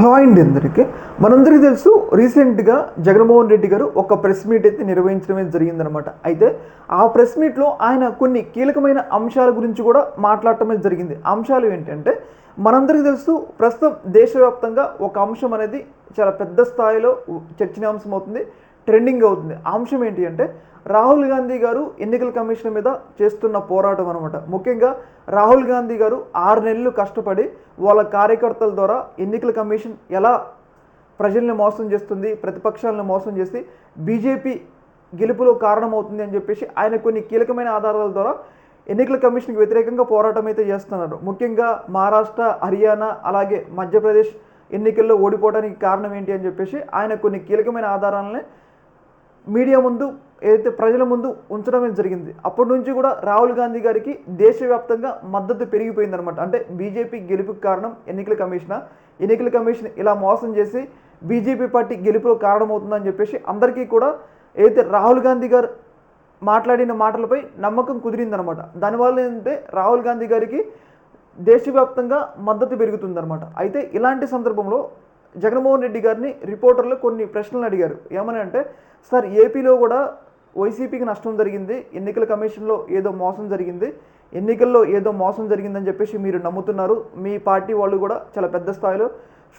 Hello అండి అందరికీ. మనందరికీ తెలుసు రీసెంట్గా జగన్మోహన్ రెడ్డి గారు ఒక ప్రెస్ మీట్ అయితే నిర్వహించడమే జరిగిందనమాట. అయితే ఆ ప్రెస్ మీట్లో ఆయన కొన్ని కీలకమైన అంశాల గురించి కూడా మాట్లాడటమే జరిగింది. అంశాలు ఏంటంటే మనందరికీ తెలుసు ప్రస్తుతం దేశవ్యాప్తంగా ఒక అంశం అనేది చాలా పెద్ద స్థాయిలో చర్చనీయాంశం అవుతుంది, ట్రెండింగ్ అవుతుంది. ఆ అంశం ఏంటి అంటే రాహుల్ గాంధీ గారు ఎన్నికల కమిషన్ మీద చేస్తున్న పోరాటం అనమాట. ముఖ్యంగా రాహుల్ గాంధీ గారు 6 నెలలు కష్టపడి వాళ్ళ కార్యకర్తల ద్వారా ఎన్నికల కమిషన్ ఎలా ప్రజల్ని మోసం చేస్తుంది, ప్రతిపక్షాలను మోసం చేసి బీజేపీ గెలుపులో కారణమవుతుంది అని చెప్పేసి ఆయన కొన్ని కీలకమైన ఆధారాల ద్వారా ఎన్నికల కమిషన్కి వ్యతిరేకంగా పోరాటం అయితే చేస్తున్నారు. ముఖ్యంగా మహారాష్ట్ర, హర్యానా అలాగే మధ్యప్రదేశ్ ఎన్నికల్లో ఓడిపోవడానికి కారణం ఏంటి అని చెప్పేసి ఆయన కొన్ని కీలకమైన ఆధారాలని మీడియా ముందు ఏదైతే ప్రజల ముందు ఉంచడమే జరిగింది. అప్పటి నుంచి కూడా రాహుల్ గాంధీ గారికి దేశవ్యాప్తంగా మద్దతు పెరిగిపోయిందనమాట. అంటే బీజేపీ గెలుపుకి కారణం ఎన్నికల కమిషన్ ఇలా మోసం చేసి బీజేపీ పార్టీ గెలుపులో కారణమవుతుందని చెప్పేసి అందరికీ కూడా ఏదైతే రాహుల్ గాంధీ గారు మాట్లాడిన మాటలపై నమ్మకం కుదిరిందనమాట. దానివల్ల ఏంటంటే రాహుల్ గాంధీ గారికి దేశవ్యాప్తంగా మద్దతు పెరుగుతుందనమాట. అయితే ఇలాంటి సందర్భంలో జగన్మోహన్ రెడ్డి గారిని రిపోర్టర్లు కొన్ని ప్రశ్నలు అడిగారు. ఏమని అంటే, సార్ ఏపీలో కూడా వైసీపీకి నష్టం జరిగింది, ఎన్నికల కమిషన్లో ఏదో మోసం జరిగింది, ఎన్నికల్లో ఏదో మోసం జరిగిందని చెప్పేసి మీరు నమ్ముతున్నారు, మీ పార్టీ వాళ్ళు కూడా చాలా పెద్ద స్థాయిలో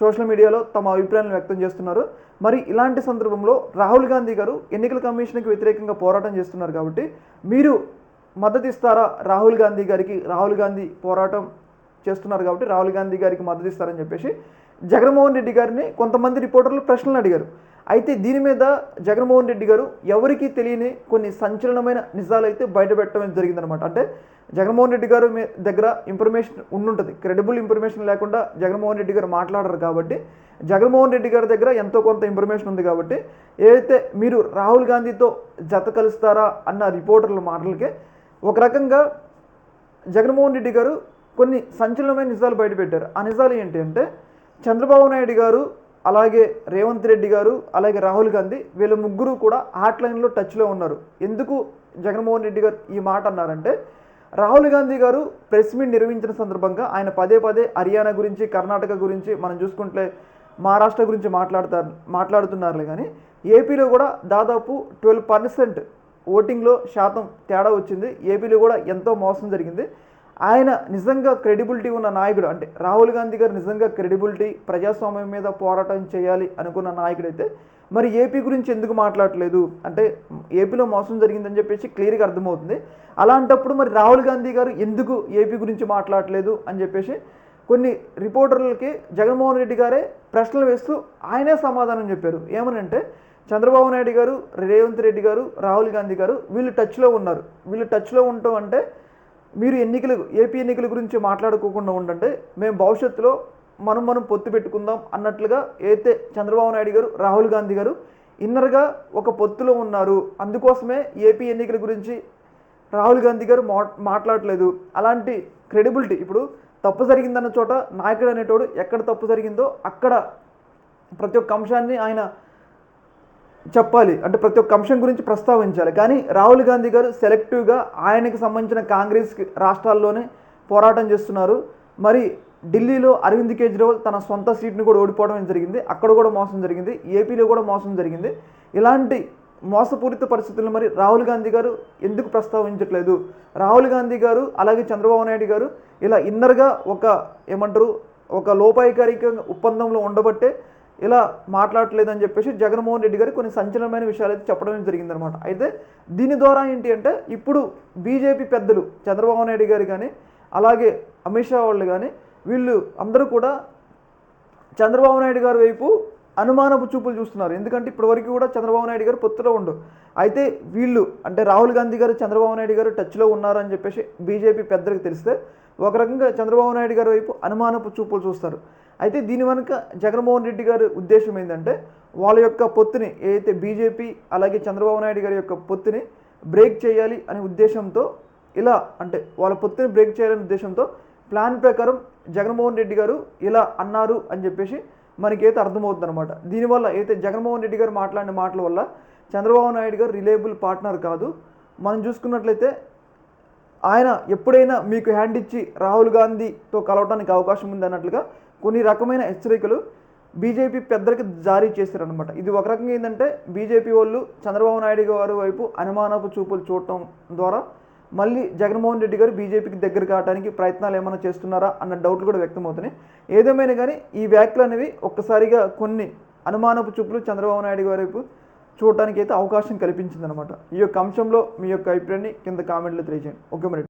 సోషల్ మీడియాలో తమ అభిప్రాయాలను వ్యక్తం చేస్తున్నారు. మరి ఇలాంటి సందర్భంలో రాహుల్ గాంధీ గారు ఎన్నికల కమిషన్కి వ్యతిరేకంగా పోరాటం చేస్తున్నారు కాబట్టి మీరు మద్దతు ఇస్తారా రాహుల్ గాంధీ గారికి? రాహుల్ గాంధీ పోరాటం చేస్తున్నారు కాబట్టి రాహుల్ గాంధీ గారికి మద్దతు ఇస్తారని చెప్పేసి జగన్మోహన్ రెడ్డి గారిని కొంతమంది రిపోర్టర్లు ప్రశ్నలు అడిగారు. అయితే దీని మీద జగన్మోహన్ రెడ్డి గారు ఎవరికీ తెలియని కొన్ని సంచలనమైన నిజాలు అయితే బయటపెట్టడం జరిగిందనమాట. అంటే జగన్మోహన్ రెడ్డి గారు దగ్గర ఇన్ఫర్మేషన్ ఉండుంటుంది, క్రెడిబుల్ ఇన్ఫర్మేషన్ లేకుండా జగన్మోహన్ రెడ్డి గారు మాట్లాడరు కాబట్టి జగన్మోహన్ రెడ్డి గారి దగ్గర ఎంతో కొంత ఇన్ఫర్మేషన్ ఉంది కాబట్టి ఏదైతే మీరు రాహుల్ గాంధీతో జత కలుస్తారా అన్న రిపోర్టర్ల మాటలకే ఒక రకంగా జగన్మోహన్ రెడ్డి గారు కొన్ని సంచలనమైన నిజాలు బయటపెట్టారు. ఆ నిజాలు ఏంటి అంటే చంద్రబాబు నాయుడు గారు, అలాగే రేవంత్ రెడ్డి గారు, అలాగే రాహుల్ గాంధీ వీళ్ళ ముగ్గురు కూడా హాట్లైన్లో టచ్లో ఉన్నారు. ఎందుకు జగన్మోహన్ రెడ్డి గారు ఈ మాట అన్నారంటే రాహుల్ గాంధీ గారు ప్రెస్ మీట్ నిర్వహించిన సందర్భంగా ఆయన పదే పదే హర్యానా గురించి, కర్ణాటక గురించి, మనం చూసుకుంటే మహారాష్ట్ర గురించి మాట్లాడుతున్నారులే. కానీ ఏపీలో కూడా దాదాపు 12% ఓటింగ్లో శాతం తేడా వచ్చింది. ఏపీలో కూడా ఎంతో మోసం జరిగింది. ఆయన నిజంగా క్రెడిబిలిటీ ఉన్న నాయకుడు, అంటే రాహుల్ గాంధీ గారు నిజంగా క్రెడిబిలిటీ, ప్రజాస్వామ్యం మీద పోరాటం చేయాలి అనుకున్న నాయకుడైతే మరి ఏపీ గురించి ఎందుకు మాట్లాడలేదు అంటే ఏపీలో మోసం జరిగిందని చెప్పేసి క్లియర్గా అర్థమవుతుంది. అలాంటప్పుడు మరి రాహుల్ గాంధీ గారు ఎందుకు ఏపీ గురించి మాట్లాడలేదు అని చెప్పేసి కొన్ని రిపోర్టర్లకి జగన్మోహన్ రెడ్డి గారే ప్రశ్నలు వేస్తూ ఆయనే సమాధానం చెప్పారు. ఏమనంటే చంద్రబాబు నాయుడు గారు, రేవంత్ రెడ్డి గారు, రాహుల్ గాంధీ గారు వీళ్ళు టచ్లో ఉన్నారు. వీళ్ళు టచ్లో ఉండటం అంటే మీరు ఏపీ ఎన్నికల గురించి మాట్లాడుకోకుండా ఉండంటే మేము భవిష్యత్తులో మనం పొత్తు పెట్టుకుందాం అన్నట్లుగా అయితే చంద్రబాబు నాయుడు గారు, రాహుల్ గాంధీ గారు ఇన్నర్గా ఒక పొత్తులో ఉన్నారు. అందుకోసమే ఏపీ ఎన్నికల గురించి రాహుల్ గాంధీ గారు మాట్లాడలేదు. అలాంటి క్రెడిబిలిటీ, ఇప్పుడు తప్పు జరిగిందన్న చోట నాయకుడు అనేటోడు ఎక్కడ తప్పు జరిగిందో అక్కడ ప్రతి ఒక్క అంశాన్ని ఆయన చెప్పాలి, అంటే ప్రతి ఒక్క అంశం గురించి ప్రస్తావించాలి. కానీ రాహుల్ గాంధీ గారు సెలెక్టివ్గా ఆయనకి సంబంధించిన కాంగ్రెస్ రాష్ట్రాల్లోనే పోరాటం చేస్తున్నారు. మరి ఢిల్లీలో అరవింద్ కేజ్రీవాల్ తన సొంత సీట్ని కూడా ఓడిపోవడం జరిగింది, అక్కడ కూడా మోసం జరిగింది, ఏపీలో కూడా మోసం జరిగింది. ఇలాంటి మోసపూరిత పరిస్థితులను మరి రాహుల్ గాంధీ గారు ఎందుకు ప్రస్తావించట్లేదు? రాహుల్ గాంధీ గారు అలాగే చంద్రబాబు నాయుడు గారు ఇలా ఇన్నర్గా ఒక లోపాయికారిక ఒప్పందంలో ఉండబట్టే ఇలా మాట్లాడలేదని చెప్పేసి జగన్మోహన్ రెడ్డి గారు కొన్ని సంచలనమైన విషయాలు అయితే చెప్పడం జరిగిందనమాట. అయితే దీని ద్వారా ఏంటి అంటే ఇప్పుడు బీజేపీ పెద్దలు చంద్రబాబు నాయుడు గారు కానీ అలాగే అమిత్ షా వాళ్ళు కానీ వీళ్ళు అందరూ కూడా చంద్రబాబు నాయుడు గారి వైపు అనుమానపు చూపులు చూస్తున్నారు. ఎందుకంటే ఇప్పటివరకు కూడా చంద్రబాబు నాయుడు గారు పొత్తులో ఉండు. అయితే వీళ్ళు అంటే రాహుల్ గాంధీ గారు, చంద్రబాబు నాయుడు గారు టచ్లో ఉన్నారని చెప్పేసి బీజేపీ పెద్దలకు తెలిస్తే ఒక రకంగా చంద్రబాబు నాయుడు గారి వైపు అనుమానపు చూపులు చూస్తారు. అయితే దీని వెనుక జగన్మోహన్ రెడ్డి గారి ఉద్దేశం ఏంటంటే వాళ్ళ యొక్క పొత్తుని ఏదైతే బీజేపీ అలాగే చంద్రబాబు నాయుడు గారి యొక్క పొత్తుని బ్రేక్ చేయాలి అనే ఉద్దేశంతో ఇలా అంటే వాళ్ళ పొత్తుని బ్రేక్ చేయాలనే ఉద్దేశంతో ప్లాన్ ప్రకారం జగన్మోహన్ రెడ్డి గారు ఇలా అన్నారు అని చెప్పేసి మనకైతే అర్థమవుతుంది అనమాట. దీనివల్ల అయితే జగన్మోహన్ రెడ్డి గారు మాట్లాడిన మాటల వల్ల చంద్రబాబు నాయుడు గారు రిలయబుల్ పార్ట్నర్ కాదు. మనం చూసుకున్నట్లయితే ఆయన ఎప్పుడైనా మీకు హ్యాండ్ ఇచ్చి రాహుల్ గాంధీతో కలవడానికి అవకాశం ఉంది అన్నట్లుగా కొన్ని రకమైన హెచ్చరికలు బీజేపీ పెద్దలకి జారీ చేశారనమాట. ఇది ఒక రకంగా ఏంటంటే బీజేపీ వాళ్ళు చంద్రబాబు నాయుడు గారి వైపు అనుమానపు చూపులు చూడటం ద్వారా మళ్ళీ జగన్మోహన్ రెడ్డి గారు బీజేపీకి దగ్గర కావడానికి ప్రయత్నాలు ఏమైనా చేస్తున్నారా అన్న డౌట్లు కూడా వ్యక్తమవుతున్నాయి. ఏదేమైనా కానీ ఈ వ్యాఖ్యలు అనేవి ఒక్కసారిగా కొన్ని అనుమానపు చూపులు చంద్రబాబు నాయుడు గారి వైపు చూడటానికి అయితే అవకాశం కల్పించిందనమాట. ఈ యొక్క అంశంలో మీ యొక్క అభిప్రాయాన్ని కింద కామెంట్లో తెలియజేయండి. ఓకే మరి.